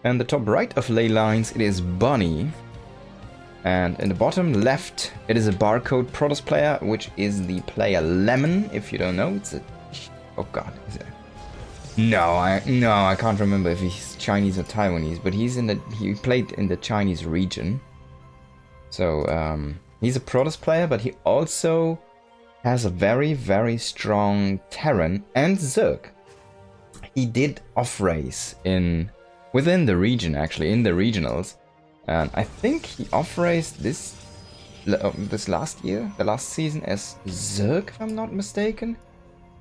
And the top right of ley lines, it is Bunny. And in the bottom left, it is a barcode Protoss player, which is the player Lemon. If you don't know, it's a... Oh god, is it? No, I can't remember if he's Chinese or Taiwanese, but he played in the Chinese region. So he's a Protoss player, but he also has a very, very strong Terran and Zerg. He did off-race within the region, actually, in the regionals. And I think he off-raced this last year, the last season, as Zerg, if I'm not mistaken.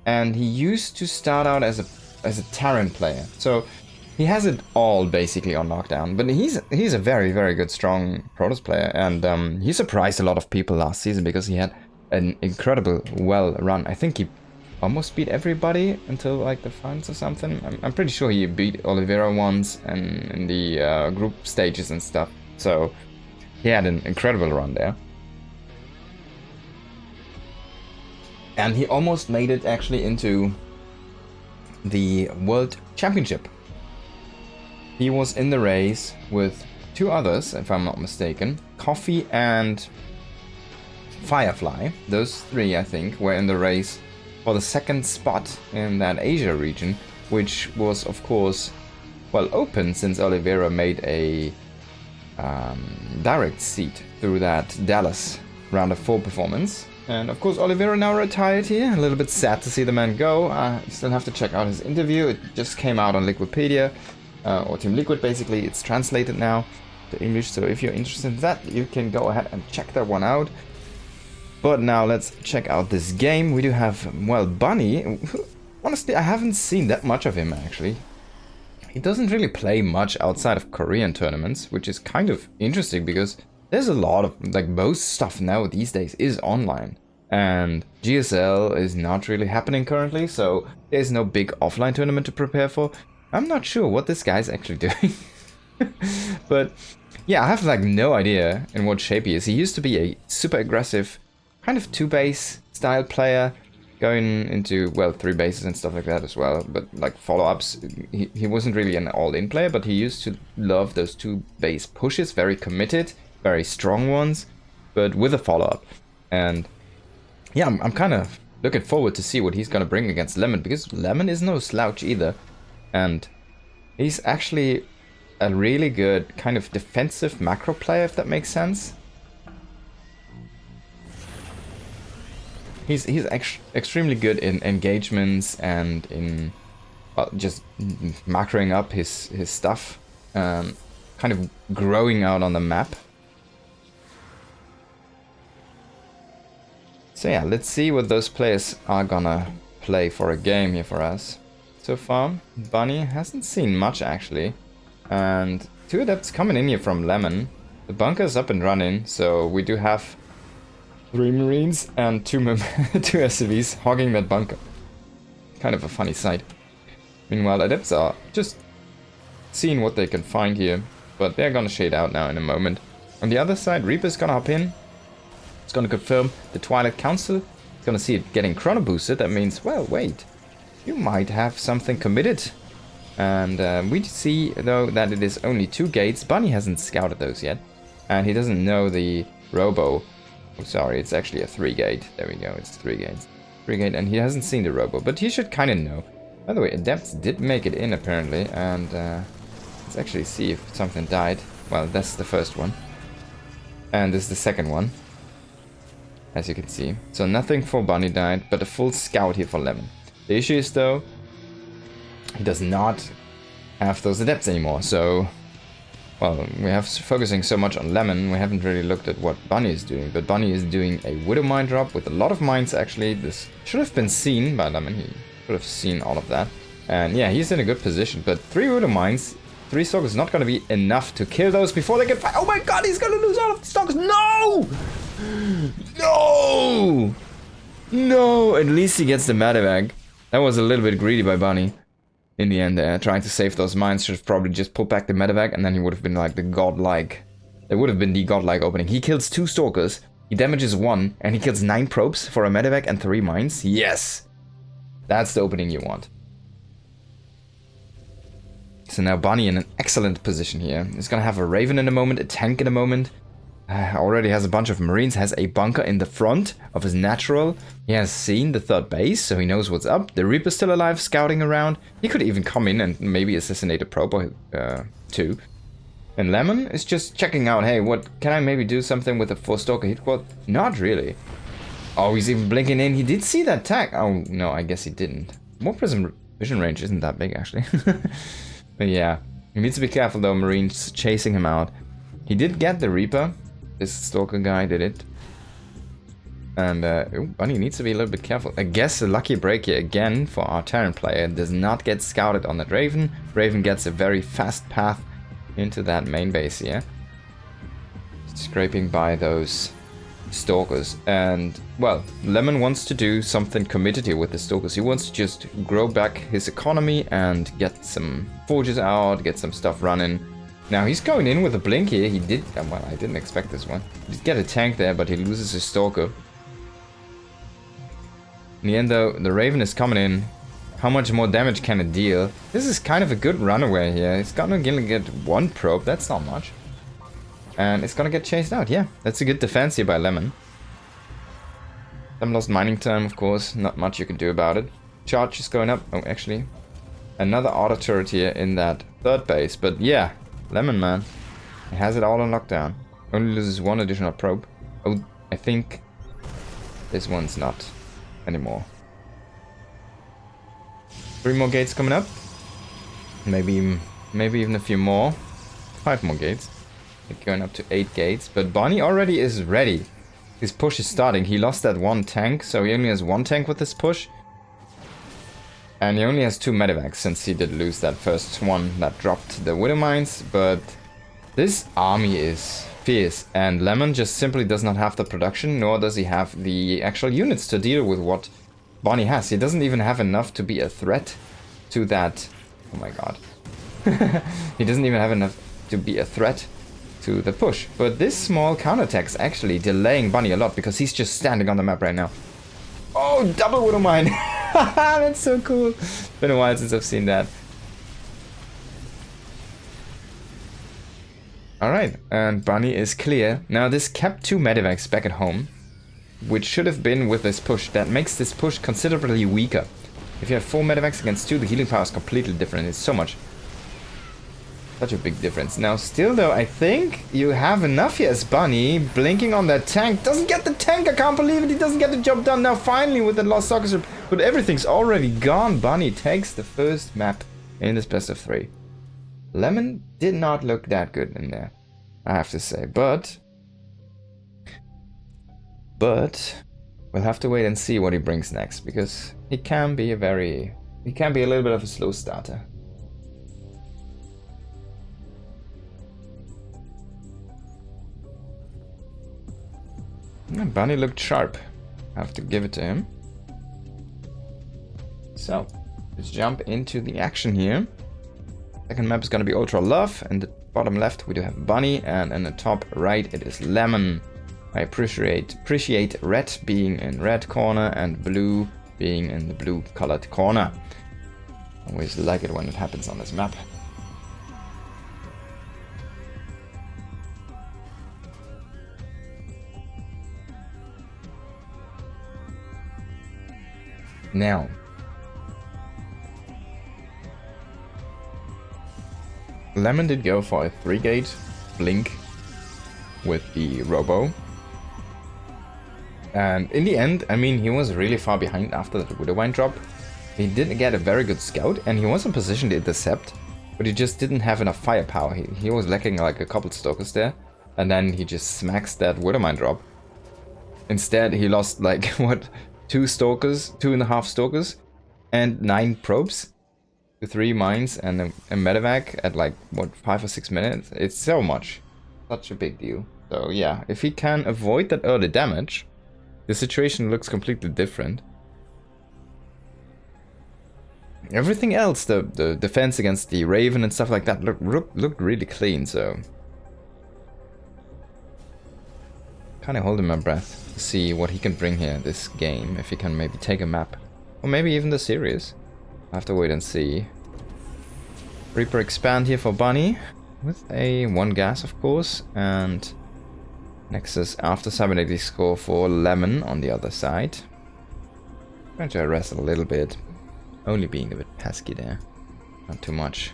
And he used to start out as a Terran player. So he has it all basically on lockdown. But he's a very, very good, strong Protoss player. And he surprised a lot of people last season because he had an incredible well run. I think he almost beat everybody until like the finals or something. I'm pretty sure he beat Oliveira once and in the group stages and stuff. So he had an incredible run there. And he almost made it actually into the World Championship. He was in the race with two others, if I'm not mistaken. Coffee and Firefly. Those three, I think, were in the race for the second spot in that Asia region, which was, of course, well, open since Oliveira made a direct seat through that Dallas round of 4 performance. And of course, Oliveira now retired here. A little bit sad to see the man go. I still have to check out his interview. It just came out on Liquipedia, or Team Liquid basically. It's translated now to English, so if you're interested in that, you can go ahead and check that one out. But now let's check out this game. We do have, well, Bunny. Honestly, I haven't seen that much of him, actually. He doesn't really play much outside of Korean tournaments, which is kind of interesting because there's a lot of, like, most stuff now these days is online. And GSL is not really happening currently, so there's no big offline tournament to prepare for. I'm not sure what this guy's actually doing. But yeah, I have like no idea in what shape he is. He used to be a super aggressive, kind of 2-base style player, going into, well, 3 bases and stuff like that as well. But like follow-ups, he wasn't really an all-in player, but he used to love those 2-base pushes, very committed, very strong ones, but with a follow-up. And yeah, I'm kind of looking forward to see what he's going to bring against Lemon, because Lemon is no slouch either. And he's actually a really good kind of defensive macro player, if that makes sense. He's extremely good in engagements and in, well, just macroing up his stuff, kind of growing out on the map. So yeah, let's see what those players are gonna play for a game here for us. So far, Bunny hasn't seen much actually. And 2 adepts coming in here from Lemon. The bunker's up and running, so we do have 3 Marines and 2 SCVs hogging that bunker. Kind of a funny sight. Meanwhile, adepts are just seeing what they can find here, but they're gonna shade out now in a moment. On the other side, Reaper's gonna hop in. It's gonna confirm the Twilight Council. It's gonna see it getting chrono boosted. That means, well, wait, you might have something committed. And we see, though, that it is only 2 gates. Bunny hasn't scouted those yet. And he doesn't know the Robo. Oh, sorry, it's actually a 3-gate. There we go, it's 3 gates. 3-gate, and he hasn't seen the Robo. But he should kind of know. By the way, Adepts did make it in, apparently. And let's actually see if something died. Well, that's the first one. And this is the second one, as you can see. So nothing for Bunny died, but a full scout here for Lemon. The issue is, though, he does not have those adepts anymore, so, well, we have focusing so much on Lemon, we haven't really looked at what Bunny is doing, but Bunny is doing a Widow Mine drop with a lot of mines, actually. This should have been seen by Lemon, he should have seen all of that, and yeah, he's in a good position, but 3 Widow Mines, 3 Stalk is not going to be enough to kill those before they get fight. Oh my god, he's going to lose all of the Stalks. No! No! No! At least he gets the Medevac. That was a little bit greedy by Bunny. In the end, trying to save those mines, should have probably just pulled back the Medevac, and then he would have been like the godlike. It would have been the godlike opening. He kills 2 Stalkers, he damages 1, and he kills 9 probes for a Medevac and 3 mines. Yes! That's the opening you want. So now Bunny in an excellent position here. He's gonna have a Raven in a moment, a tank in a moment. Already has a bunch of Marines, has a bunker in the front of his natural. He has seen the third base, so he knows what's up. The Reaper's still alive, scouting around. He could even come in and maybe assassinate a probe or two. And Lemon is just checking out, hey, what can I maybe do something with the 4-Stalker hit quad? Not really. Oh, he's even blinking in. He did see that tag. Oh, no, I guess he didn't. More prism vision range isn't that big, actually. But yeah, he needs to be careful, though. Marines chasing him out. He did get the Reaper. This Stalker guy did it. And Bunny needs to be a little bit careful. I guess a lucky break here again for our Terran player. Does not get scouted on that Raven. Raven gets a very fast path into that main base here. Scraping by those Stalkers. And, well, Lemon wants to do something committed here with the Stalkers. He wants to just grow back his economy and get some forges out, get some stuff running. Now he's going in with a blink here. He did, well, I didn't expect this one. He did get a tank there, but he loses his Stalker. In the end though, the Raven is coming in. How much more damage can it deal? This is kind of a good runaway here. It's gonna get one probe, that's not much. And it's gonna get chased out, yeah. That's a good defense here by Lemon. Some lost mining time, of course. Not much you can do about it. Charge is going up. Oh, actually. Another auto turret here in that third base. But yeah, Lemon, man. He has it all on lockdown. Only loses one additional probe. Oh, I think this one's not anymore. 3 more gates coming up. Maybe even a few more. 5 more gates. Going up to 8 gates. But Bonnie already is ready. His push is starting. He lost that one tank, so he only has 1 tank with this push. And he only has 2 medevacs since he did lose that first one that dropped the Widow Mines. But this army is fierce. And Lemon just simply does not have the production, nor does he have the actual units to deal with what Bonnie has. He doesn't even have enough to be a threat to that. Oh my god. He doesn't even have enough to be a threat to the push. But this small counterattack's actually delaying Bunny a lot because he's just standing on the map right now. Oh, double Widow Mine! That's so cool. It's been a while since I've seen that. Alright, and Bunny is clear. Now this kept 2 medevacs back at home, which should have been with this push. That makes this push considerably weaker. If you have 4 medevacs against 2, the healing power is completely different. It's such a big difference. Now still though, I think you have enough here as Bunny. Blinking on that tank. Doesn't get the tank, I can't believe it. He doesn't get the job done now finally with the lost soccer strip. But everything's already gone. Bunny takes the first map in this best of 3. Lemon did not look that good in there, I have to say. But we'll have to wait and see what he brings next, because he can be a little bit of a slow starter. Bunny looked sharp. I have to give it to him. So, let's jump into the action here. Second map is gonna be Ultra Love, and the bottom left we do have Bunny, and in the top right it is Lemon. I appreciate red being in red corner and blue being in the blue colored corner. Always like it when it happens on this map. Now, Lemon did go for a 3-gate blink with the Robo. And in the end, I mean, he was really far behind after the Widowmine drop. He did get a very good scout, and he was in position to intercept, but he just didn't have enough firepower. He was lacking like a couple Stalkers there, and then he just smacks that Widowmine drop. Instead, he lost like, what, 2 Stalkers, 2.5 Stalkers, and 9 probes, 3 mines, and a medevac at like, what, 5 or 6 minutes? It's so much. Such a big deal. So yeah, if he can avoid that early damage, the situation looks completely different. Everything else, the defense against the Raven and stuff like that, looked really clean, so... Kinda holding my breath to see what he can bring here this game, if he can maybe take a map. Or maybe even the series. I have to wait and see. Reaper expand here for Bunny. With a 1 gas, of course. And Nexus after cybernetic score for Lemon on the other side. Trying to harass a little bit. Only being a bit pesky there. Not too much.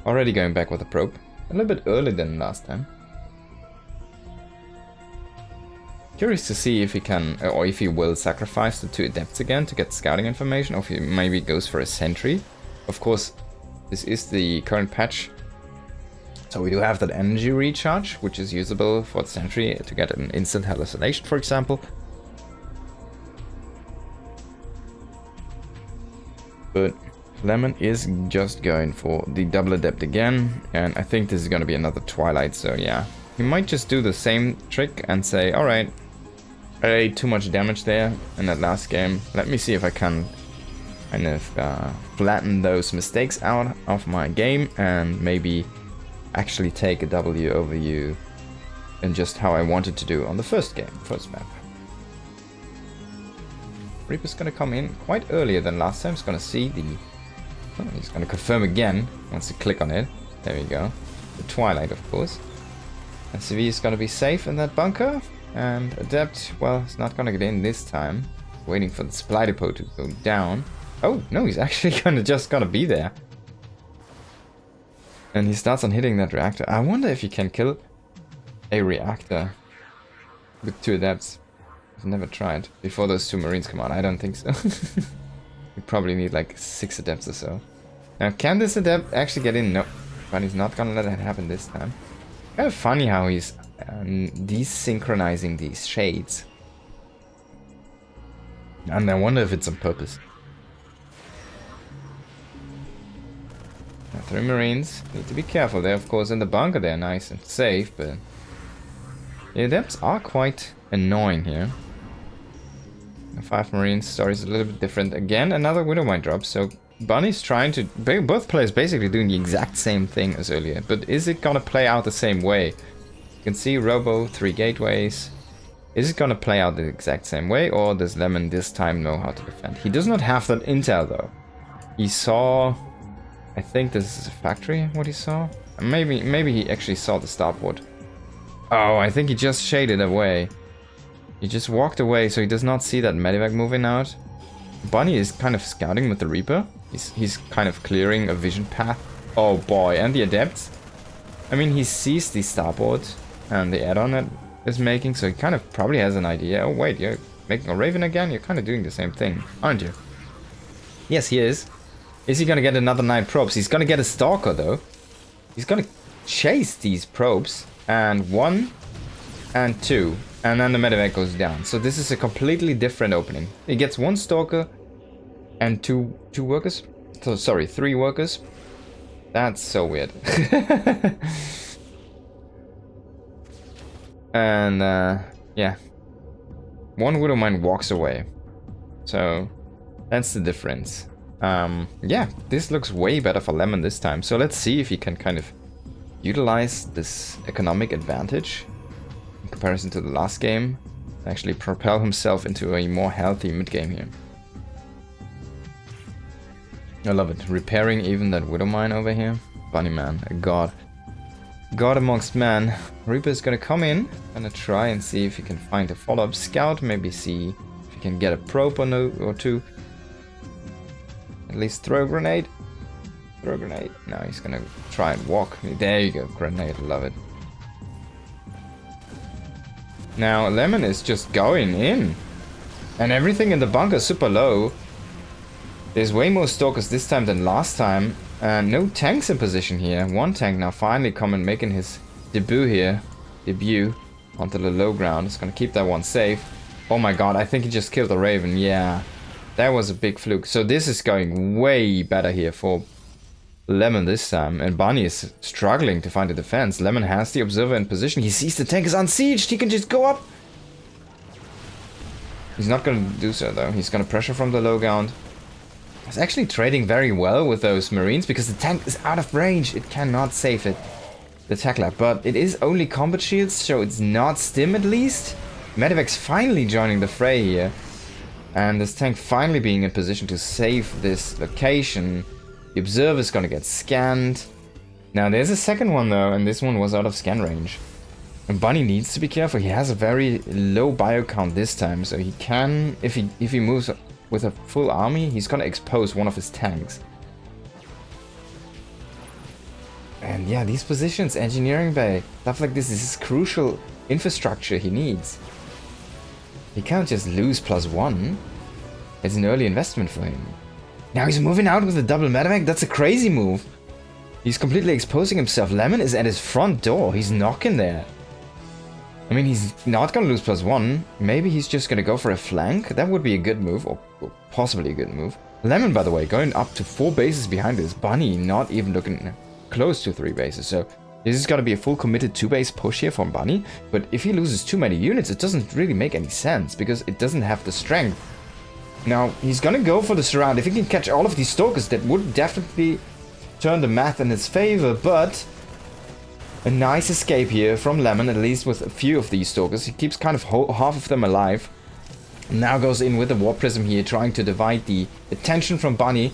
Already going back with a probe. A little bit earlier than last time. Curious to see if he can, or if he will sacrifice the 2 adepts again to get scouting information, or if he maybe goes for a sentry. Of course, this is the current patch, so we do have that energy recharge, which is usable for the sentry to get an instant hallucination, for example. But Lemon is just going for the double adept again, and I think this is going to be another Twilight, so yeah. He might just do the same trick and say, alright, I ate too much damage there in that last game. Let me see if I can kind of flatten those mistakes out of my game and maybe actually take a W over you in just how I wanted to do on the first map. Reaper's gonna come in quite earlier than last time. He's gonna see the... Oh, he's gonna confirm again once you click on it. There we go. The Twilight, of course. SV is gonna be safe in that bunker. And Adept, well, he's not gonna get in this time. Waiting for the supply depot to go down. Oh, no, he's actually just gonna be there. And he starts on hitting that reactor. I wonder if you can kill a reactor with 2 adepts. I've never tried. Before those 2 marines come out, I don't think so. We probably need like 6 adepts or so. Now, can this adept actually get in? No, but he's not gonna let it happen this time. Kind of funny how he's desynchronizing these shades. And I wonder if it's on purpose. Now, 3 marines. Need to be careful there, of course. In the bunker, they're nice and safe, but the adepts are quite annoying here. 5 marines. Story's a little bit different. Again, another Widowmine drop. So Bunny's trying to... Both players basically doing the exact same thing as earlier. But is it gonna play out the same way? You can see Robo, 3 gateways. Is it gonna play out the exact same way? Or does Lemon this time know how to defend? He does not have that intel though. He saw... I think this is a factory, what he saw? Maybe he actually saw the starport. Oh, I think he just shaded away. He just walked away, so he does not see that medevac moving out. Bunny is kind of scouting with the Reaper. He's kind of clearing a vision path. Oh boy, and the adepts. I mean, he sees the starport and the add-on that is making, so he kind of probably has an idea. Oh wait, you're making a Raven again? You're kind of doing the same thing, aren't you? Yes, he is. Is he gonna get another 9 probes? He's gonna get a Stalker though. He's gonna chase these probes. And 1 and 2. And then the medevac goes down. So this is a completely different opening. He gets 1 Stalker and 2 workers. So, sorry, 3 workers. That's so weird. And yeah. 1 Widowmine walks away. So that's the difference. Yeah, this looks way better for Lemon this time. So let's see if he can kind of utilize this economic advantage in comparison to the last game. Actually propel himself into a more healthy mid-game here. I love it. Repairing even that Widowmine over here. Bunny man, a god. God amongst men. Reaper is gonna come in. Gonna try and see if he can find a follow-up scout. Maybe see if he can get a probe or 2. At least throw a grenade. Throw a grenade. No, he's gonna try and walk. There you go, grenade. Love it. Now, Lemon is just going in. And everything in the bunker is super low. There's way more stalkers this time than last time. And no tanks in position here. 1 tank now finally coming, making his debut here. Debut onto the low ground. It's gonna keep that one safe. Oh my god, I think he just killed the Raven. Yeah. That was a big fluke. So this is going way better here for Lemon this time. And Bunny is struggling to find a defense. Lemon has the observer in position. He sees the tank is unsieged. He can just go up. He's not going to do so though. He's going to pressure from the low ground. He's actually trading very well with those marines because the tank is out of range. It cannot save it. The tech lab. But it is only combat shields, so it's not stim at least. Medevac's finally joining the fray here. And this tank finally being in position to save this location. The Observer is gonna get scanned. Now there's a second one though, and this one was out of scan range. And Bunny needs to be careful. He has a very low bio count this time, so he can, if he moves with a full army, he's gonna expose one of his tanks. And yeah, these positions, engineering bay, stuff like this is crucial infrastructure he needs. He can't just lose +1. It's an early investment for him. Now he's moving out with a double medevac. That's a crazy move. He's completely exposing himself. Lemon is at his front door. He's knocking there. I mean, he's not gonna lose +1. Maybe he's just gonna go for a flank. That would be a good move, or possibly a good move. Lemon, by the way, going up to 4 bases behind this. Bunny not even looking close to 3 bases. So this is gonna be a full committed 2-base push here from Bunny. But if he loses too many units, it doesn't really make any sense because it doesn't have the strength. Now he's gonna go for the surround. If he can catch all of these stalkers, that would definitely turn the math in his favor. But a nice escape here from Lemon, at least with a few of these stalkers. He keeps kind of half of them alive. Now goes in with the War Prism here, trying to divide the attention from Bunny.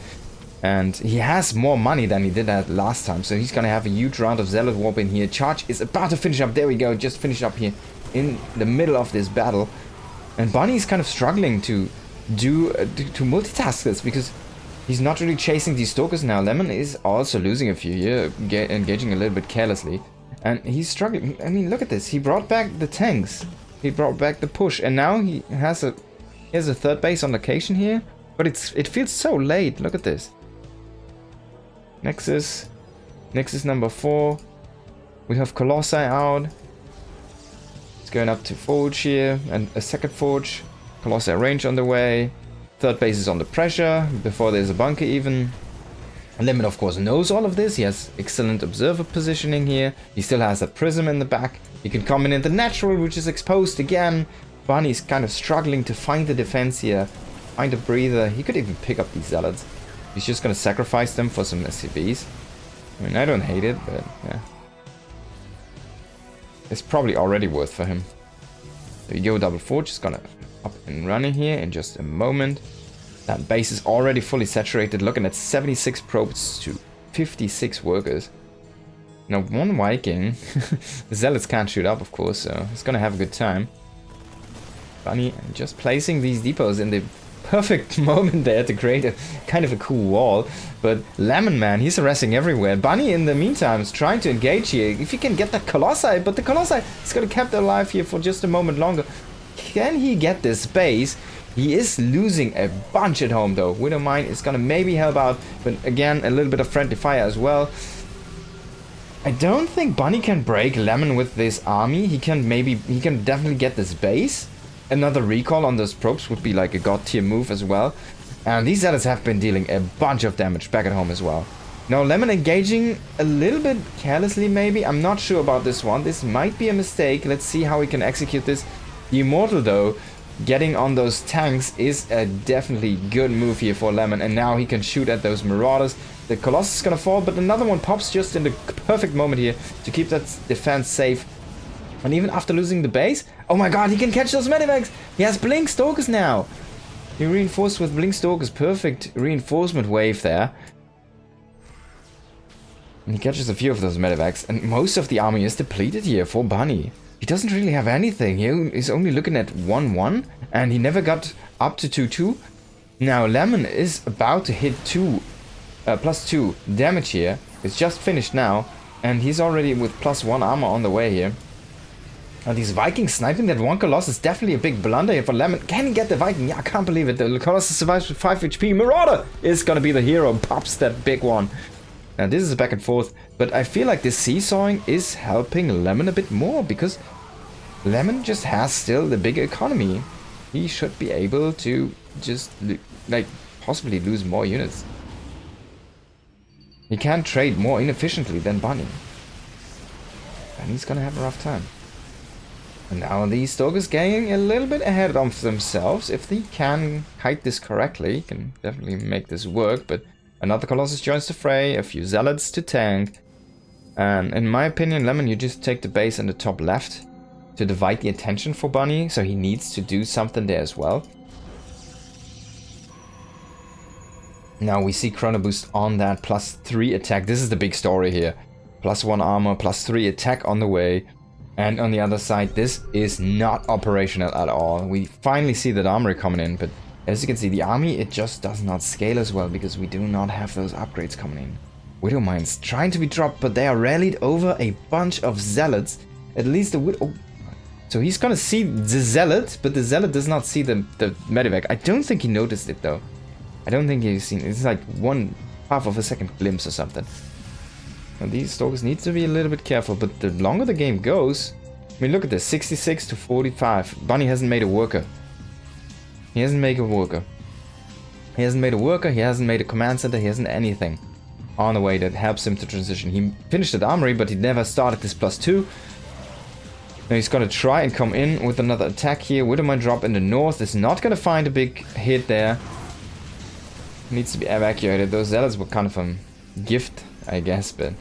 And he has more money than he did that last time, so he's gonna have a huge round of Zealot Warp in here. Charge is about to finish up. There we go, just finish up here in the middle of this battle. And Bunny's kind of struggling to multitask this because he's not really chasing these stalkers now. Lemon is also losing a few here, engaging a little bit carelessly. And he's struggling. I mean, look at this. He brought back the tanks. He brought back the push. And now he has a 3rd base on location here. But it feels so late. Look at this. Nexus number 4. We have Colossi out. It's going up to Forge here. And a 2nd Forge. Colossi range on the way. 3rd base is under pressure. Before there's a bunker even. Lemon, of course, knows all of this. He has excellent observer positioning here. He still has that prism in the back. He can come in the natural, which is exposed again. Bunny's kind of struggling to find the defense here. Find a breather. He could even pick up these zealots. He's just going to sacrifice them for some SCBs. I mean, I don't hate it, but yeah. It's probably already worth for him. There you go, Double Forge is going to up and running here in just a moment. That base is already fully saturated, looking at 76 probes to 56 workers. Now, 1 Viking. The Zealots can't shoot up, of course, so he's gonna have a good time. Bunny just placing these depots in the perfect moment there to create a kind of a cool wall. But Lemon, man, he's harassing everywhere. Bunny, in the meantime, is trying to engage here. If he can get that Colossi, but the Colossi is gonna keep alive here for just a moment longer. Can he get this base? He is losing a bunch at home though. Widowmine is gonna maybe help out, but again, a little bit of friendly fire as well. I don't think Bunny can break Lemon with this army. He can definitely get this base. Another recall on those probes would be like a god tier move as well. And these zealots have been dealing a bunch of damage back at home as well. Now Lemon engaging a little bit carelessly maybe. I'm not sure about this one. This might be a mistake. Let's see how we can execute this. The Immortal though, getting on those tanks is a definitely good move here for Lemon, and now he can shoot at those Marauders. The Colossus is gonna fall, but another one pops just in the perfect moment here to keep that defense safe. And even after losing the base, oh my god, he can catch those medevacs! He has Blink Stalkers now! He reinforced with Blink Stalkers, perfect reinforcement wave there. And he catches a few of those medevacs, and most of the army is depleted here for Bunny. He doesn't really have anything. He is only looking at 1-1, and he never got up to 2-2. Now Lemon is about to hit +2 damage here. It's just finished now, and he's already with +1 armor on the way here. And these Vikings sniping that one Colossus is definitely a big blunder here for Lemon. Can he get the Viking? Yeah, I can't believe it. The Colossus survives with 5 HP. Marauder is gonna be the hero. Pops that big one. Now this is a back and forth, but I feel like this seesawing is helping Lemon a bit more because Lemon just has still the bigger economy. He should be able to just like possibly lose more units. He can trade more inefficiently than Bunny, and he's gonna have a rough time. And now these Stalkers getting a little bit ahead of themselves. If they can hide this correctly, he can definitely make this work, but another Colossus joins the fray, a few Zealots to tank. And in my opinion, Lemon, you just take the base in the top left to divide the attention for Bunny, so he needs to do something there as well. Now we see Chrono Boost on that +3 attack. This is the big story here. +1 armor, +3 attack on the way. And on the other side, this is not operational at all. We finally see that armory coming in, but as you can see, the army, it just does not scale as well because we do not have those upgrades coming in. Widow Mines trying to be dropped, but they are rallied over a bunch of zealots. At least the Widow... Oh. So he's gonna see the zealot, but the zealot does not see the medevac. I don't think he noticed it though. I don't think he's seen it. It's like 1/2 of a second glimpse or something. Now these stalkers need to be a little bit careful, but the longer the game goes... I mean, look at this, 66 to 45. Bunny hasn't made a worker. He hasn't made a worker. He hasn't made a worker, he hasn't made a command center, he hasn't anything on the way that helps him to transition. He finished the armory, but he never started this +2. Now he's gonna try and come in with another attack here. Widowmine drop in the north is not gonna find a big hit there. Needs to be evacuated. Those zealots were kind of a gift, I guess, but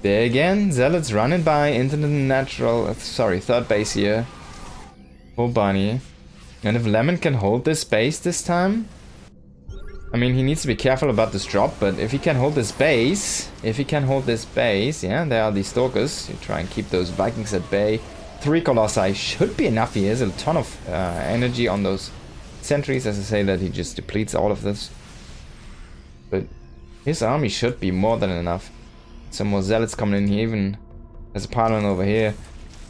there again, zealots running by into the natural, third base here for Bunny. And if Lemon can hold this base this time, I mean, he needs to be careful about this drop, but if he can hold this base, yeah, there are these stalkers. You try and keep those Vikings at bay. 3 Colossi should be enough. He has a ton of energy on those sentries. As I say that, he just depletes all of this. But his army should be more than enough. Some more zealots coming in here, even there's a pylon over here.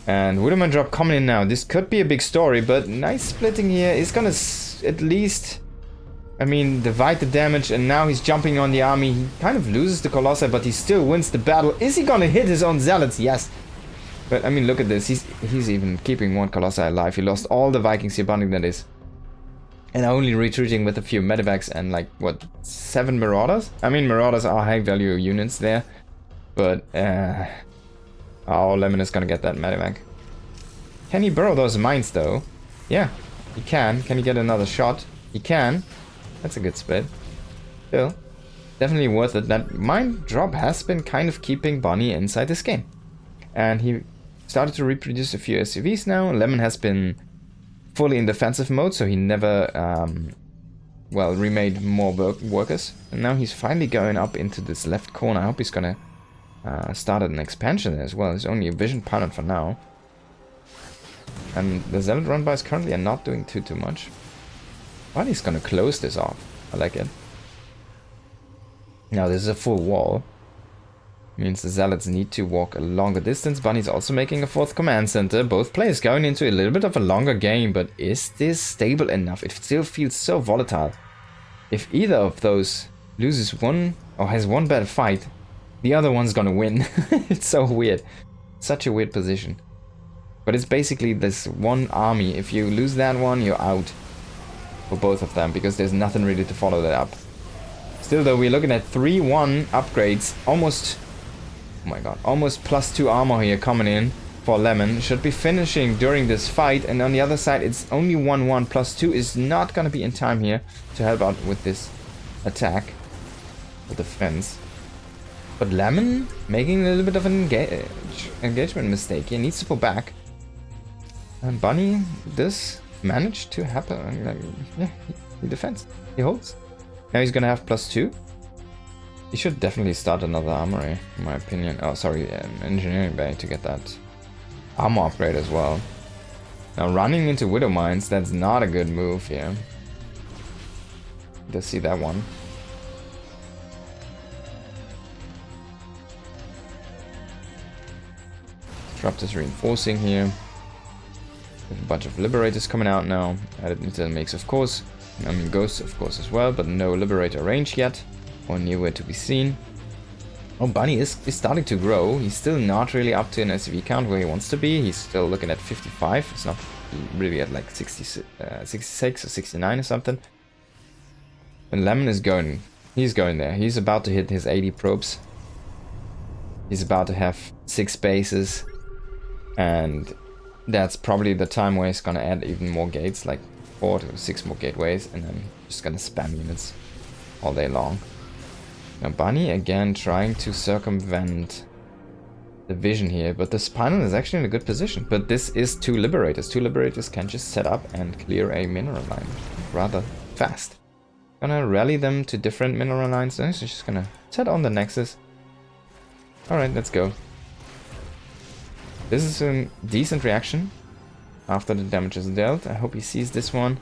And Widowman drop coming in now. This could be a big story, but nice splitting here. He's gonna at least, I mean, divide the damage, and now he's jumping on the army. He kind of loses the Colossi, but he still wins the battle. Is he gonna hit his own zealots? Yes. But I mean, look at this. He's even keeping 1 Colossi alive. He lost all the Vikings here, bonding that is. And only retreating with a few medevacs and like, what, 7 Marauders? I mean, Marauders are high value units there. But, oh, Lemon is gonna get that medevac. Can he burrow those mines though? Yeah, he can. Can he get another shot? He can. That's a good split. Still, definitely worth it. That mine drop has been kind of keeping Bunny inside this game. And he started to reproduce a few SUVs now. Lemon has been fully in defensive mode, so he never, well, remade more workers. And now he's finally going up into this left corner. I hope he's gonna start an expansion there as well. It's only a vision pylon for now. And the zealot run-bys currently are not doing too much. But he's gonna close this off. I like it. Now this is a full wall. Means the zealots need to walk a longer distance. Bunny's also making a 4th command center. Both players going into a little bit of a longer game, but is this stable enough? It still feels so volatile. If either of those loses one or has one bad fight, the other one's gonna win. It's so weird. Such a weird position. But it's basically this one army. If you lose that one, you're out for both of them, because there's nothing really to follow that up. Still though, we're looking at 3-1 upgrades. Almost, oh my god, almost +2 armor here coming in for Lemon. Should be finishing during this fight. And on the other side, it's only 1-1. +2 is not gonna be in time here to help out with this attack or defense. But Lemon making a little bit of an engagement mistake. He needs to pull back. And Bunny does manage to happen. Yeah, he defends. He holds. Now he's gonna have +2. He should definitely start another armory, in my opinion. Oh, sorry, engineering bay to get that armor upgrade as well. Now running into Widow Mines, that's not a good move here. Just see that one. Disrupt is reinforcing here. With a bunch of Liberators coming out now. Added into the mix, of course. I mean, Ghosts, of course, as well, but no Liberator range yet. Or nowhere to be seen. Oh, Bunny is starting to grow. He's still not really up to an SUV count where he wants to be. He's still looking at 55. It's not really at like 66 or 69 or something. And Lemon is going. He's going there. He's about to hit his 80 probes. He's about to have 6 bases. And that's probably the time where he's gonna add even more gates, like 4 to 6 more gateways, and then just gonna spam units all day long. Now Bunny again trying to circumvent the vision here, but the Spinal is actually in a good position. But this is 2 Liberators. 2 Liberators can just set up and clear a mineral line rather fast. Gonna rally them to different mineral lines. So he's just gonna set on the Nexus. Alright, let's go. This is a decent reaction after the damage is dealt. I hope he sees this one.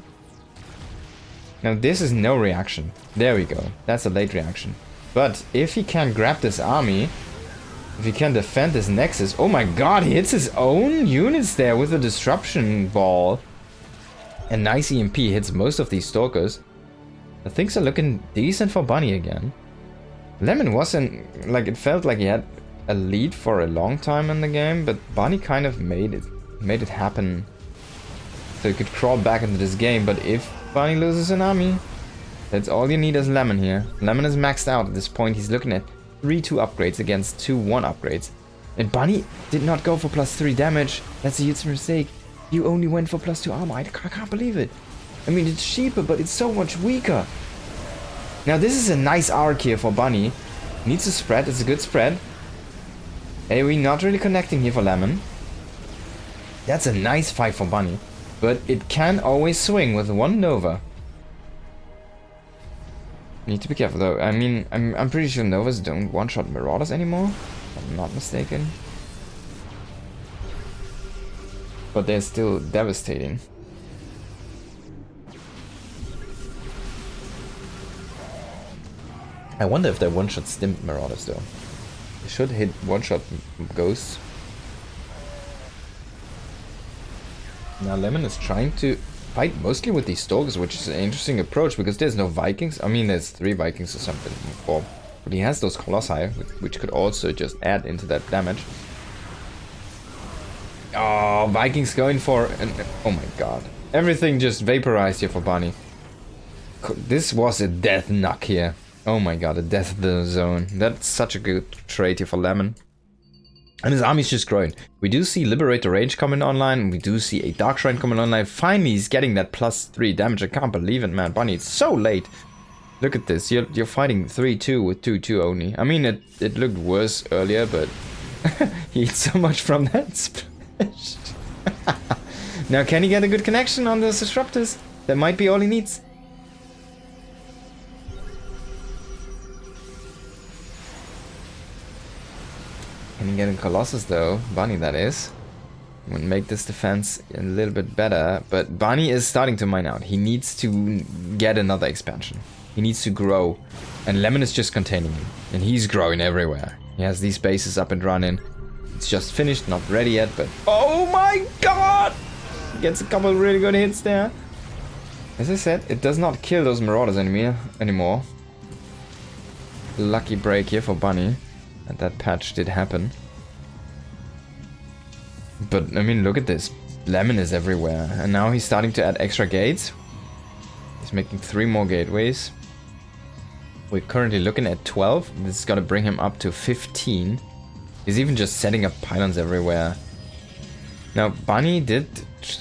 Now this is no reaction. There we go. That's a late reaction. But if he can grab this army, if he can defend this Nexus... Oh my god, he hits his own units there with a disruption ball. A nice EMP hits most of these Stalkers. Things are looking decent for Bunny again. Lemon wasn't... like, it felt like he had a lead for a long time in the game, but Bunny kind of made it happen. So he could crawl back into this game, but if Bunny loses an army, that's all you need as Lemon here. Lemon is maxed out at this point. He's looking at 3-2 upgrades against 2-1 upgrades. And Bunny did not go for +3 damage. That's a huge mistake. You only went for +2 armor. I can't believe it. I mean, it's cheaper, but it's so much weaker. Now, this is a nice arc here for Bunny. Needs a spread. It's a good spread. AoE not really connecting here for Lemon. That's a nice fight for Bunny. But it can always swing with one Nova. Need to be careful though. I mean, I'm pretty sure Novas don't one-shot Marauders anymore. If I'm not mistaken. But they're still devastating. I wonder if they one-shot Stimp Marauders though. They should hit one-shot Ghosts. Now Lemon is trying to fight mostly with these Stalkers, which is an interesting approach because there's no Vikings. I mean, there's 3 Vikings or something, 4. But he has those Colossi, which could also just add into that damage. Oh, Vikings going for... oh my god. Everything just vaporized here for Bunny. This was a death knock here. Oh my god, a death zone. That's such a good trade here for Lemon. And his army's just growing. We do see Liberator Range coming online. We do see a Dark Shrine coming online. Finally, he's getting that +3 damage. I can't believe it, man. Bunny, it's so late. Look at this. You're fighting 3-2 with 2-2 only. I mean, it looked worse earlier, but he eats so much from that splash. Now, can he get a good connection on those Disruptors? That might be all he needs. Can he get a Colossus though? Bunny, that is. Would make this defense a little bit better. But Bunny is starting to mine out. He needs to get another expansion. He needs to grow. And Lemon is just containing him. And he's growing everywhere. He has these bases up and running. It's just finished, not ready yet, but... oh my god! He gets a couple really good hits there. As I said, it does not kill those Marauders anymore. Lucky break here for Bunny. And that patch did happen. But, I mean, look at this. Lemon is everywhere. And now he's starting to add extra gates. He's making 3 more gateways. We're currently looking at 12. This is gonna bring him up to 15. He's even just setting up pylons everywhere. Now, Bunny did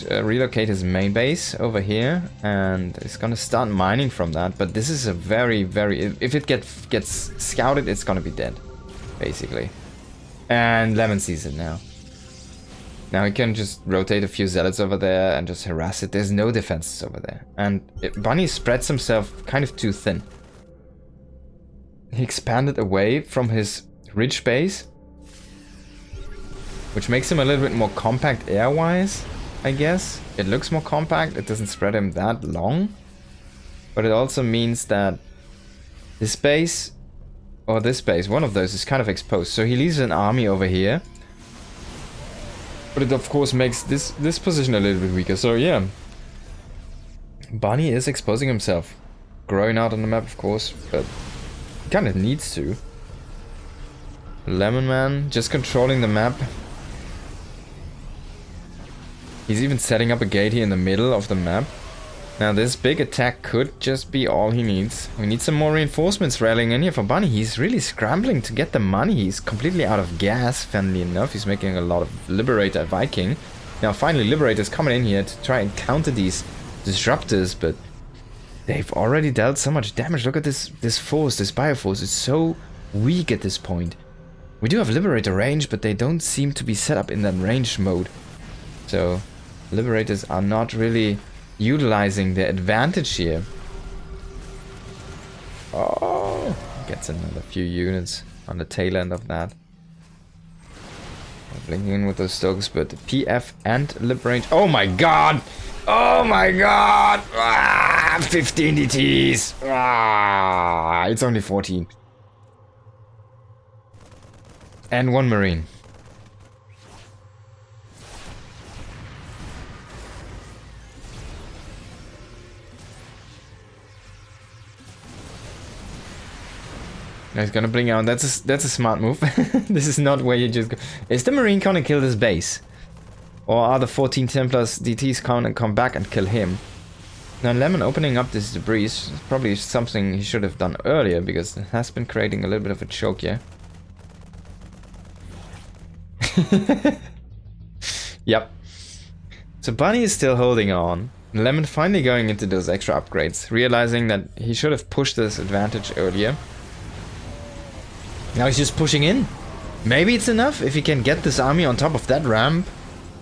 relocate his main base over here. And he's gonna start mining from that. But this is a very, very... if it gets scouted, it's gonna be dead. Basically. And Lemon sees it now. Now he can just rotate a few zealots over there and just harass it. There's no defenses over there. And Bunny spreads himself kind of too thin. He expanded away from his ridge base, which makes him a little bit more compact air-wise, I guess. It looks more compact, it doesn't spread him that long. But it also means that this base... or this base, one of those is kind of exposed. So he leaves an army over here. But it of course makes this position a little bit weaker. So yeah. Bunny is exposing himself. Growing out on the map of course. But he kind of needs to. Lemon Man just controlling the map. He's even setting up a gate here in the middle of the map. Now this big attack could just be all he needs. We need some more reinforcements rallying in here for Bunny. He's really scrambling to get the money. He's completely out of gas, funnily enough. He's making a lot of Liberator Viking. Now finally Liberator's coming in here to try and counter these Disruptors, but they've already dealt so much damage. Look at this force, this Bioforce. It's so weak at this point. We do have Liberator range, but they don't seem to be set up in that range mode. So Liberators are not really... utilizing the advantage here. Oh, gets another few units on the tail end of that. Blinking in with those stokes, but the PF and lip range. Oh my god! Oh my god! 15 DTs! It's only 14. And 1 Marine. He's gonna bring out. That's a smart move. This is not where you just go. Is the Marine gonna kill this base, or are the 14 Templars DTs gonna come back and kill him? Now Lemon opening up this debris is probably something he should have done earlier, because it has been creating a little bit of a choke here. Yep. So Bunny is still holding on. Lemon finally going into those extra upgrades, realizing that he should have pushed this advantage earlier. Now he's just pushing in. Maybe it's enough if he can get this army on top of that ramp.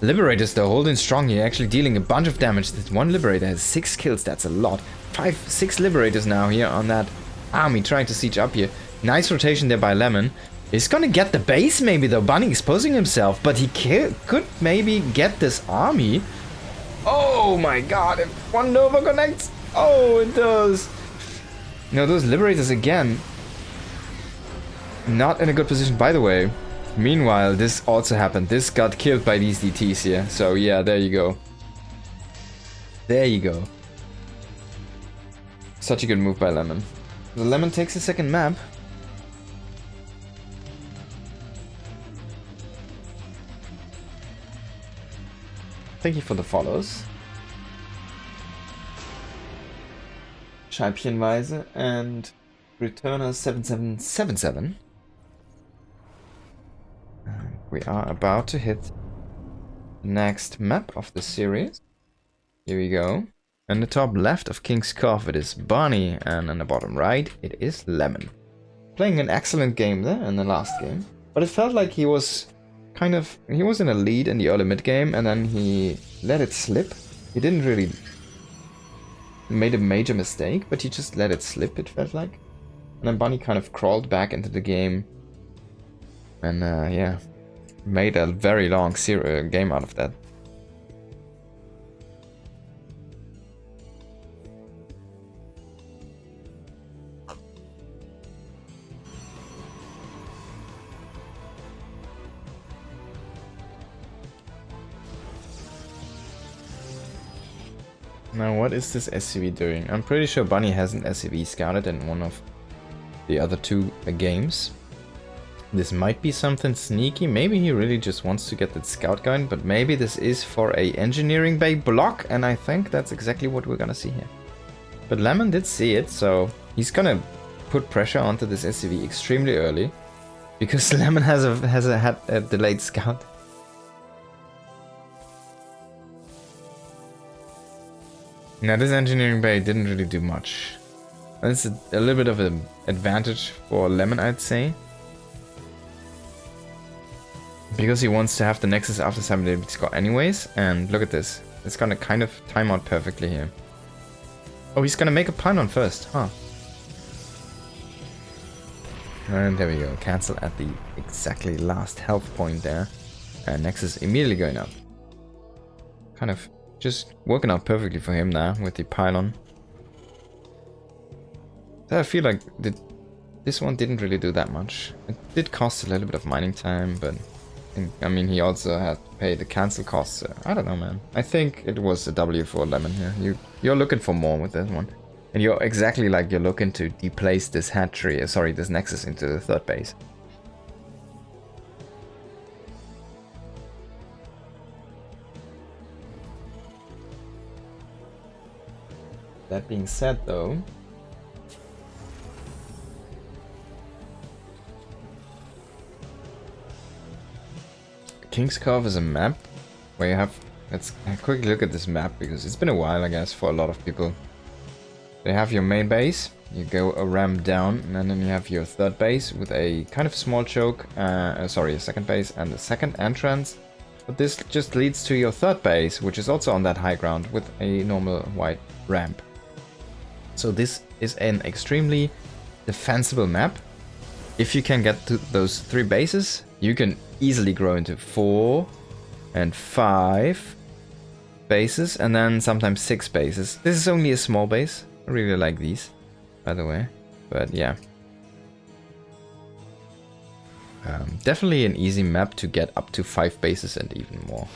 Liberators though, holding strong here, actually dealing a bunch of damage. This one Liberator has 6 kills, that's a lot. 6 Liberators now here on that army, trying to siege up here. Nice rotation there by Lemon. He's gonna get the base maybe though, Bunny exposing himself, but he could maybe get this army. Oh my god, if one Nova connects. Oh, it does. No, those Liberators again. Not in a good position, by the way. Meanwhile, this also happened. This got killed by these DTs here. So yeah, there you go. There you go. Such a good move by Lemon. The Lemon takes a second map. Thank you for the follows. Scheibchenweise and Returner 7777. We are about to hit the next map of the series. Here we go. In the top left of King's Cove it is Bunny, and in the bottom right it is Lemon. Playing an excellent game there in the last game, but it felt like he was he was in a lead in the early mid game and then he let it slip. He didn't really made a major mistake, but he just let it slip, it felt like. And then Bunny kind of crawled back into the game and yeah, made a very long game out of that. Now what is this SCV doing? I'm pretty sure Bunny hasn't SCV scouted in one of the other 2 games. This might be something sneaky. Maybe he really just wants to get that scout going, but maybe this is for a engineering bay block, and I think that's exactly what we're gonna see here. But Lemon did see it, so he's gonna put pressure onto this SCV extremely early, because Lemon had a delayed scout. Now this engineering bay didn't really do much. That's a little bit of an advantage for Lemon, I'd say. Because he wants to have the Nexus after 7 score anyways, and look at this. It's gonna kind of time out perfectly here. Oh, he's gonna make a pylon first, huh? And there we go, cancel at the exactly last health point there. And Nexus immediately going up. Kind of just working out perfectly for him now with the pylon. I feel like this one didn't really do that much. It did cost a little bit of mining time, but I mean he also had to pay the cancel costs. So I don't know, man. I think it was a W for Lemon here. You're looking for more with this one, and you're exactly like you're looking to deplace this hatchery, this Nexus into the 3rd base. That being said though, King's Cove is a map where you have, let's quickly look at this map because it's been a while I guess for a lot of people. They have your main base, you go a ramp down, and then you have your 3rd base with a kind of small choke, a 2nd base and a 2nd entrance. But this just leads to your 3rd base, which is also on that high ground with a normal white ramp. So this is an extremely defensible map. If you can get to those 3 bases, you can easily grow into 4 and 5 bases, and then sometimes 6 bases. This is only a small base. I really like these, by the way. But yeah. Definitely an easy map to get up to 5 bases and even more.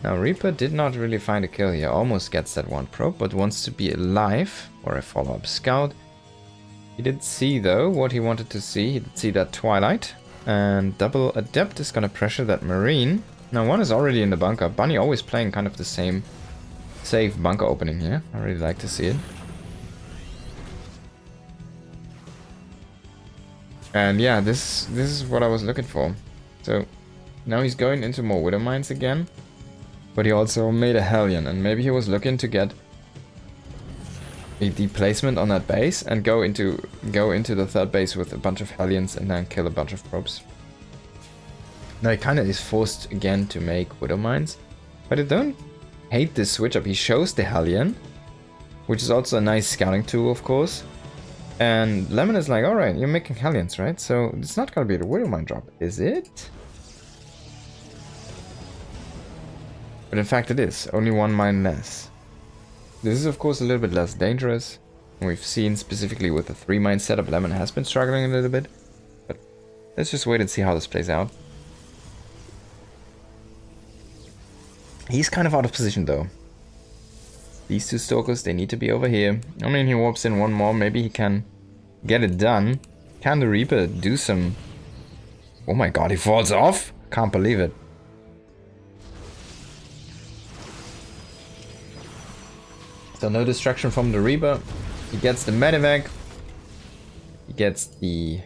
Now Reaper did not really find a kill here. Almost gets that 1 probe, but wants to be alive for a follow-up scout. He did see though what he wanted to see. He did see that Twilight. And double Adept is gonna pressure that Marine. Now 1 is already in the bunker. Bunny always playing kind of the same safe bunker opening here. I really like to see it. And yeah, this is what I was looking for. So now he's going into more Widow Mines again. But he also made a Hellion, and maybe he was looking to get a deplacement on that base and go into the 3rd base with a bunch of Hellions and then kill a bunch of probes. Now he kind of is forced again to make Widow Mines, but I don't hate this switch up. He shows the Hellion, which is also a nice scouting tool, of course. And Lemon is like, alright, you're making Hellions, right? So it's not gonna be the Widow Mine drop, is it? But in fact it is, only 1 mine less. This is of course a little bit less dangerous. We've seen specifically with the 3 mine setup, Lemon has been struggling a little bit. But let's just wait and see how this plays out. He's kind of out of position though. These 2 Stalkers, they need to be over here. I mean, he warps in 1 more, maybe he can get it done. Can the Reaper do some... Oh my god, he falls off? Can't believe it. So no distraction from the Reaper. He gets the medevac. He gets the...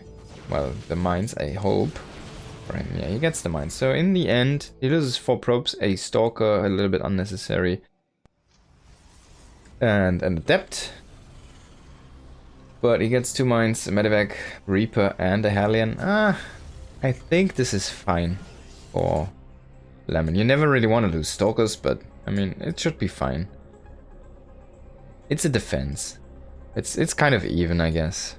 well, the mines, I hope. For him, yeah, he gets the mines. So in the end, he loses 4 probes, a Stalker, a little bit unnecessary. And an Adept. But he gets 2 mines, a medevac, Reaper, and a Hellion. I think this is fine for Lemon. You never really want to lose Stalkers, but I mean, it should be fine. It's a defense. It's kind of even, I guess.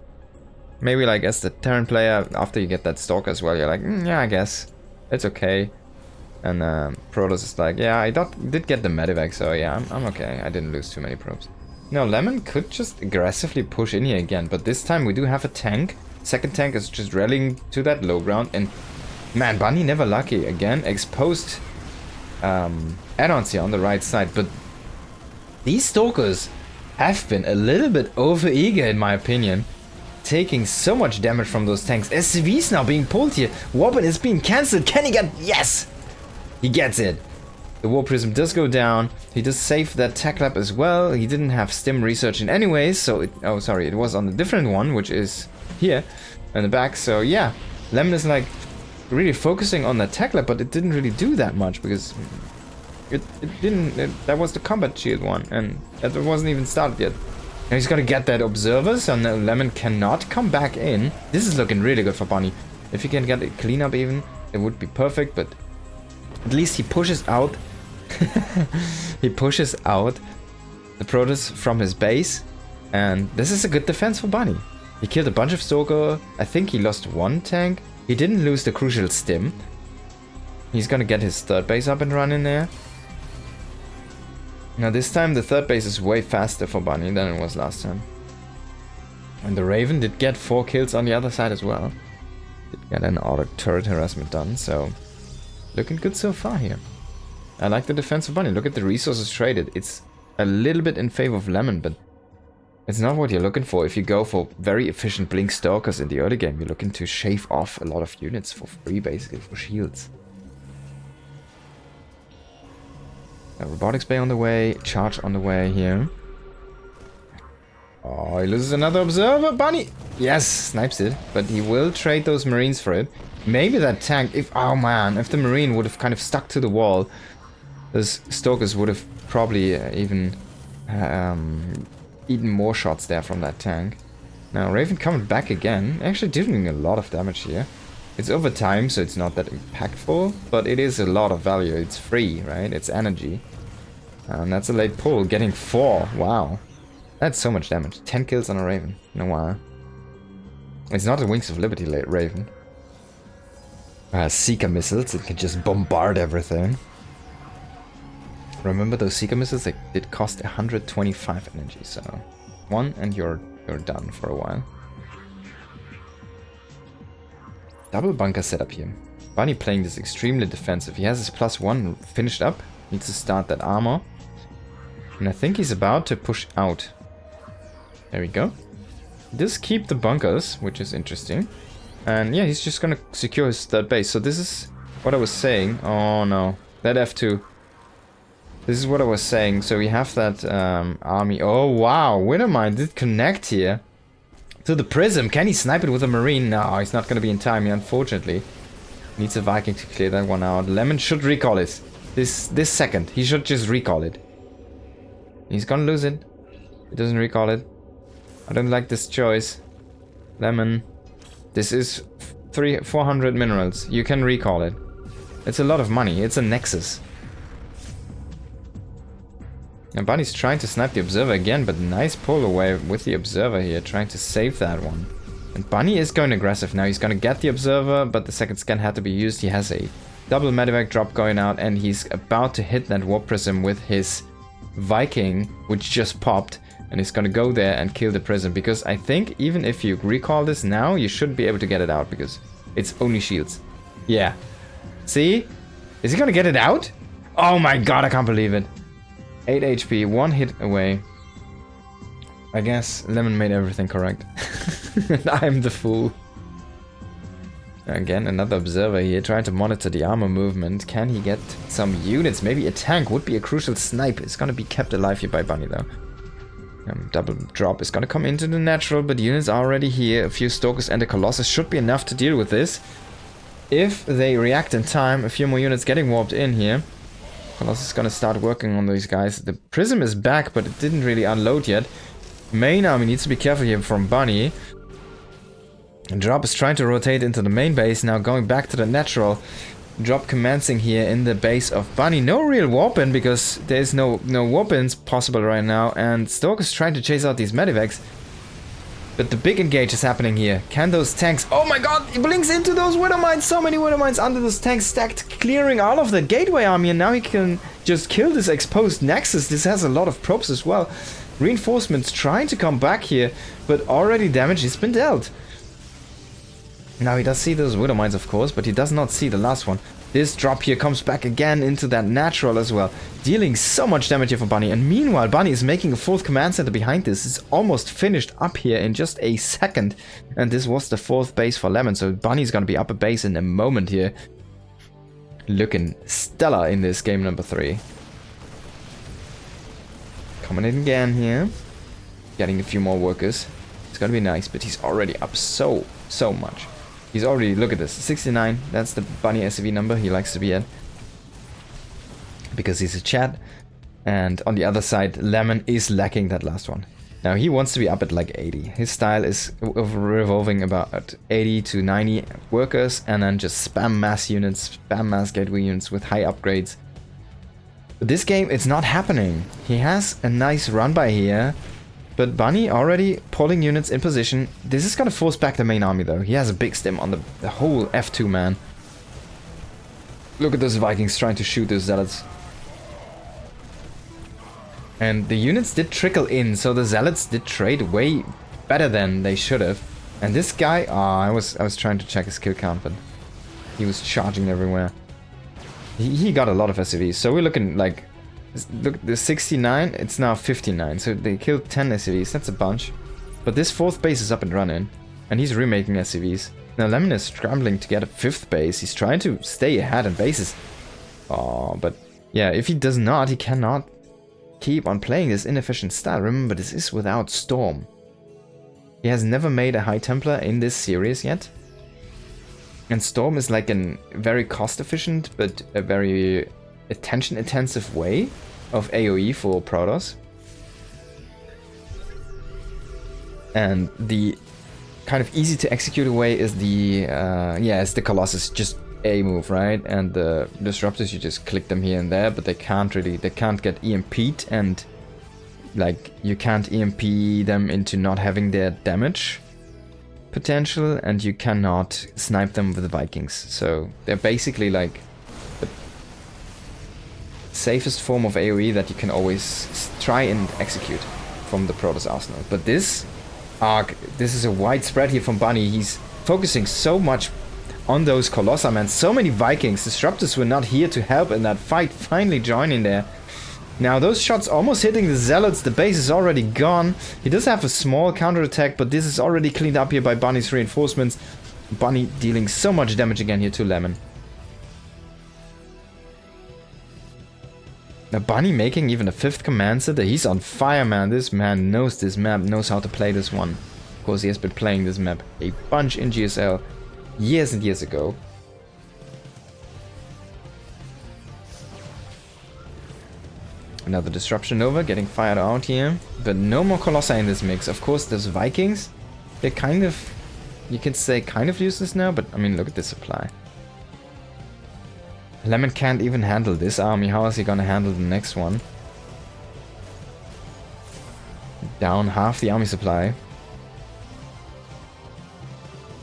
Maybe like as the Terran player, after you get that Stalker as well, you're like, yeah, I guess it's okay. And Protoss is like, yeah, I did get the medevac, so yeah, I'm okay. I didn't lose too many probes. Now, Lemon could just aggressively push in here again, but this time we do have a tank. Second tank is just rallying to that low ground, and man, Bunny never lucky. Again, exposed add-ons here on the right side, but these Stalkers have been a little bit over-eager in my opinion. Taking so much damage from those tanks. SCV's now being pulled here. Warpin is being cancelled. Can he get... Yes! He gets it. The War Prism does go down. He does save that Tech Lab as well. He didn't have stim research in anyways, so it... Oh, sorry. It was on a different one, which is here in the back. So, yeah. Lemon is, like, really focusing on that Tech Lab, but it didn't really do that much because... It didn't... that was the Combat Shield one, and that wasn't even started yet. Now he's gotta get that Observer, so now Lemon cannot come back in. This is looking really good for Bunny. If he can get a cleanup even, it would be perfect, but at least he pushes out he pushes out the Protoss from his base, and this is a good defense for Bunny. He killed a bunch of Stalker. I think he lost 1 tank. He didn't lose the crucial stim. He's gonna get his 3rd base up and running there. Now this time the 3rd base is way faster for Bunny than it was last time. And the Raven did get 4 kills on the other side as well. Did get an auto turret harassment done, so looking good so far here. I like the defense of Bunny. Look at the resources traded. It's a little bit in favor of Lemon, but it's not what you're looking for. If you go for very efficient Blink Stalkers in the early game, you're looking to shave off a lot of units for free, basically, for shields. Robotics Bay on the way, Charge on the way here. Oh, he loses another Observer, Bunny! Yes, snipes it, but he will trade those Marines for it. Maybe that tank, oh man, if the Marine would have kind of stuck to the wall, those Stalkers would have probably even eaten more shots there from that tank. Now, Raven coming back again, actually doing a lot of damage here. It's over time, so it's not that impactful, but it is a lot of value. It's free, right? It's energy. And that's a late pull, getting 4. Wow. That's so much damage. 10 kills on a Raven in a while. It's not a Wings of Liberty Raven. Seeker missiles, it can just bombard everything. Remember those Seeker missiles? They did cost 125 energy, so one and you're done for a while. Double bunker setup here. Bunny playing this extremely defensive. He has his +1 finished up. Needs to start that armor. And I think he's about to push out. There we go. He does keep the bunkers, which is interesting. And yeah, he's just gonna secure his third base. So this is what I was saying. Oh no, that F2. This is what I was saying. So we have that army. Oh wow, Wintermine did connect here to the prism. Can he snipe it with a marine? No, he's not gonna be in time, unfortunately. Needs a Viking to clear that one out. Lemon should recall it. This second, he should just recall it. He's gonna lose it. He doesn't recall it. I don't like this choice. Lemon. This is 400 minerals. You can recall it. It's a lot of money. It's a nexus. And Bunny's trying to snipe the observer again, but nice pull away with the observer here, trying to save that one. And Bunny is going aggressive now. He's going to get the observer, but the second scan had to be used. He has a double medevac drop going out, and he's about to hit that warp prism with his Viking, which just popped. And he's gonna go there and kill the prism, because I think even if you recall this now, you should be able to get it out, because it's only shields. Yeah. See? Is he gonna get it out? Oh my god, I can't believe it. 8 HP, 1 hit away. I guess Lemon made everything correct. And I'm the fool. Again, another observer here, trying to monitor the armor movement. Can he get some units? Maybe a tank would be a crucial snipe. It's gonna be kept alive here by Bunny though. Double drop is gonna come into the natural, but units are already here. A few Stalkers and a Colossus should be enough to deal with this. If they react in time, a few more units getting warped in here. Colossus is gonna start working on these guys. The Prism is back, but it didn't really unload yet. Main army needs to be careful here from Bunny. And Drop is trying to rotate into the main base, now going back to the natural. Drop commencing here in the base of Bunny. No real warp-in, because there's no warp-ins possible right now. And Stalker's trying to chase out these medevacs. But the big engage is happening here. Can those tanks... Oh my god! He blinks into those Widow Mines! So many Widow Mines under those tanks stacked, clearing all of the Gateway army. And now he can just kill this exposed Nexus. This has a lot of probes as well. Reinforcements trying to come back here, but already damage has been dealt. Now he does see those Widow Mines, of course, but he does not see the last one. This drop here comes back again into that natural as well, dealing so much damage here for Bunny. And meanwhile, Bunny is making a fourth command center behind this. It's almost finished up here in just a second. And this was the fourth base for Lemon, so Bunny's gonna be up a base in a moment here. Looking stellar in this game number 3. Coming in again here. Getting a few more workers. It's gonna be nice, but he's already up so much. He's already, look at this, 69, that's the Bunny SCV number he likes to be at. Because he's a Chad. And on the other side, Lemon is lacking that last one. Now he wants to be up at like 80. His style is revolving about 80 to 90 workers, and then just spam mass units, spam mass gateway units with high upgrades. But this game, it's not happening. He has a nice run by here. But Bunny already pulling units in position. This is gonna force back the main army though. He has a big stim on the whole F2 man. Look at those Vikings trying to shoot those Zealots. And the units did trickle in, so the Zealots did trade way better than they should have. And this guy, I was trying to check his kill count, but he was charging everywhere. He got a lot of SCVs, so we're looking like... Look, the 69, it's now 59, so they killed 10 SCVs, that's a bunch. But this fourth base is up and running, and he's remaking SCVs. Now Lemon is scrambling to get a fifth base, he's trying to stay ahead in bases. Oh, but yeah, if he does not, he cannot keep on playing this inefficient style. Remember, this is without Storm. He has never made a High Templar in this series yet. And Storm is like a very cost-efficient, but a very attention-intensive way of AoE for Protoss. And the kind of easy to execute way is the it's the Colossus, just a move, right? And the Disruptors, you just click them here and there, but they can't get EMP'd, and like you can't EMP them into not having their damage. potential, and you cannot snipe them with the Vikings. So they're basically like the safest form of AoE that you can always try and execute from the Protoss arsenal. But this arc, this is a wide spread here from Bunny. He's focusing so much on those Colossi, man. So many Vikings. Disruptors were not here to help in that fight, finally joining there. Now those shots almost hitting the Zealots. The base is already gone. He does have a small counterattack, but this is already cleaned up here by Bunny's reinforcements. Bunny dealing so much damage again here to Lemon. Now Bunny making even a 5th command center. He's on fire, man. This man knows this map, knows how to play this one. Of course, he has been playing this map a bunch in GSL years and years ago. Another Disruption Nova getting fired out here. But no more Colossi in this mix. Of course, those Vikings, they're kind of, you can say kind of useless now, but I mean, look at this supply. Lemon can't even handle this army. How is he gonna handle the next one? Down half the army supply.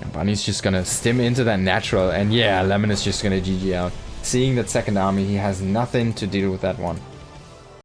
And Bunny's just gonna stim into that natural, and yeah, Lemon is just gonna GG out. Seeing that second army, he has nothing to deal with that one.